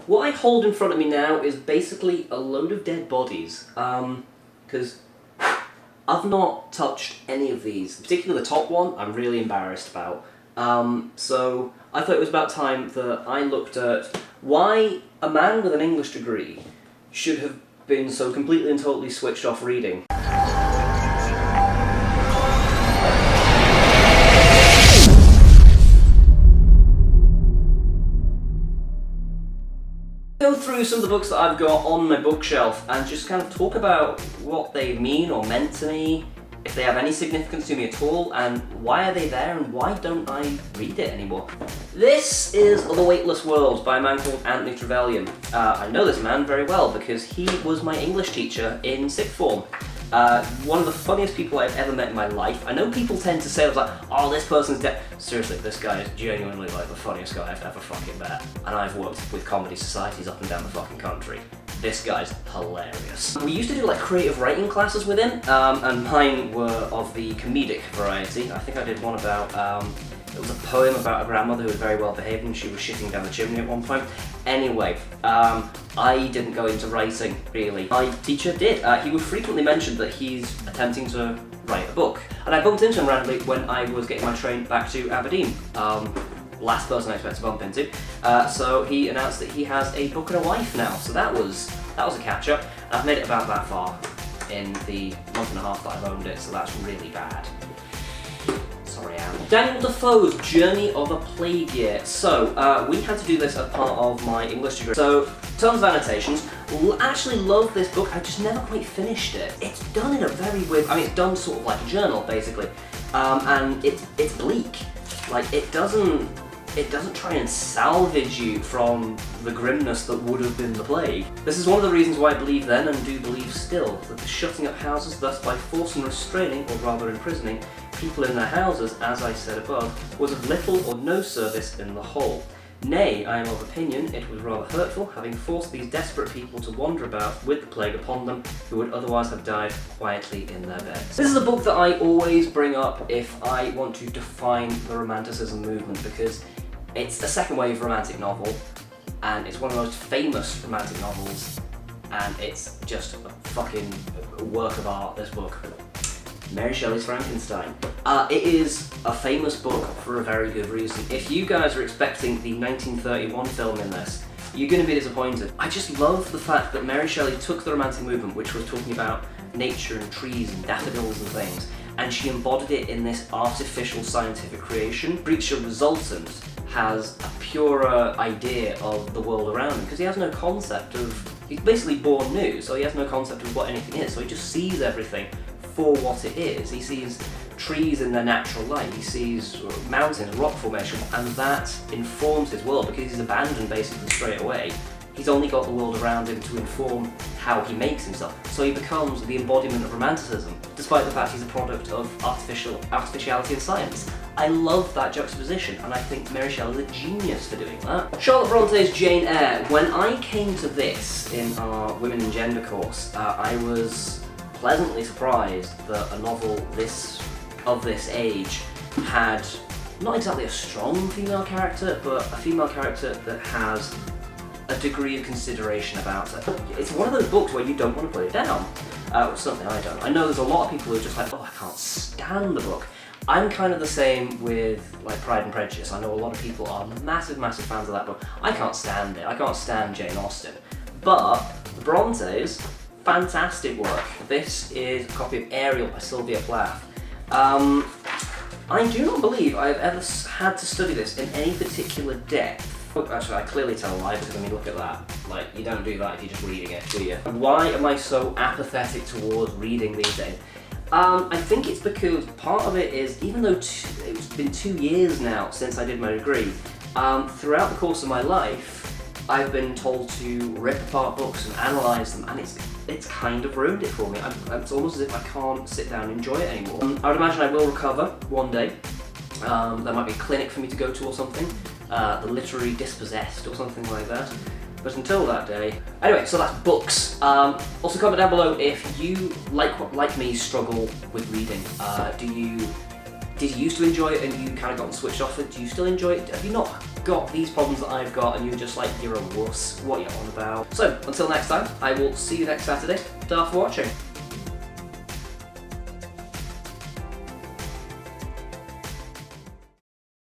What I hold in front of me now is basically a load of dead bodies, because I've not touched any of these. Particularly the top one, I'm really embarrassed about. So I thought it was about time that I looked at why a man with an English degree should have been so completely and totally switched off reading. Go through some of the books that I've got on my bookshelf and just kind of talk about what they mean or meant to me, if they have any significance to me at all, and why are they there and why don't I read it anymore. This is The Weightless World by a man called Anthony Trevelyan. I know this man very well because he was my English teacher in sixth form. One of the funniest people I've ever met in my life. I know people tend to say, I was like, oh, this person's dead. Seriously, this guy is genuinely like the funniest guy I've ever fucking met. And I've worked with comedy societies up and down the fucking country. This guy's hilarious. We used to do like creative writing classes with him, and mine were of the comedic variety. I think I did one about, it was a poem about a grandmother who was very well behaved and she was shitting down the chimney at one point. Anyway, I didn't go into writing, really. My teacher did. He would frequently mention that he's attempting to write a book. And I bumped into him randomly when I was getting my train back to Aberdeen. Last person I expect to bump into. So he announced that he has a book and a wife now. So that was a catch-up. I've made it about that far in the month and a half that I've owned it, so that's really bad. Sorry, Anne. Daniel Defoe's Journey of a Plague Year. So, we had to do this as part of my English degree. So, tons of annotations. Actually love this book, I just never quite finished it. It's done in a very weird, I mean, it's done sort of like a journal, basically. And it's bleak. Like, it doesn't try and salvage you from the grimness that would have been the plague. This is one of the reasons why I believe then, and do believe still, that the shutting up houses, thus by force and restraining, or rather imprisoning, people in their houses, as I said above, was of little or no service in the whole. Nay, I am of opinion it was rather hurtful, having forced these desperate people to wander about with the plague upon them, who would otherwise have died quietly in their beds. This is a book that I always bring up if I want to define the Romanticism movement, because it's a second wave romantic novel, and it's one of the most famous romantic novels, and it's just a fucking work of art, this book. Mary Shelley's Frankenstein. It is a famous book for a very good reason. If you guys are expecting the 1931 film in this, you're going to be disappointed. I just love the fact that Mary Shelley took the Romantic movement, which was talking about nature and trees and daffodils and things, and she embodied it in this artificial scientific creation. Creature resultant has a purer idea of the world around him, because he has no concept of, he's basically born new, so he has no concept of what anything is, so he just sees everything for what it is. He sees trees in their natural light, he sees mountains, rock formation, and that informs his world, because he's abandoned basically straight away. He's only got the world around him to inform how he makes himself. So he becomes the embodiment of Romanticism, despite the fact he's a product of artificiality and science. I love that juxtaposition, and I think Mary Shelley is a genius for doing that. Charlotte Bronte's Jane Eyre. When I came to this in our Women and Gender course, I was pleasantly surprised that a novel of this age had not exactly a strong female character, but a female character that has a degree of consideration about it. It's one of those books where you don't want to put it down. Certainly I don't. I know there's a lot of people who are just like, oh, I can't stand the book. I'm kind of the same with like Pride and Prejudice. I know a lot of people are massive fans of that book. I can't stand it. I can't stand Jane Austen. But the Brontes, fantastic work. This is a copy of Ariel by Sylvia Plath. I do not believe I've ever had to study this in any particular depth. Actually, I clearly tell a lie, because I mean, look at that. Like, you don't do that if you're just reading it, do you? Why am I so apathetic towards reading these days? I think it's because part of it is, even though it's been 2 years now since I did my degree, throughout the course of my life, I've been told to rip apart books and analyse them, and it's kind of ruined it for me. It's almost as if I can't sit down and enjoy it anymore. I would imagine I will recover one day. There might be a clinic for me to go to or something. The Literary Dispossessed or something like that. But until that day... Anyway, so that's books. Also comment down below if you, like me, struggle with reading. Did you used to enjoy it and you kind of gotten switched off it? Do you still enjoy it? Have you not got these problems that I've got and you're just like, you're a wuss, what are you on about? So, until next time, I will see you next Saturday. Thanks for watching.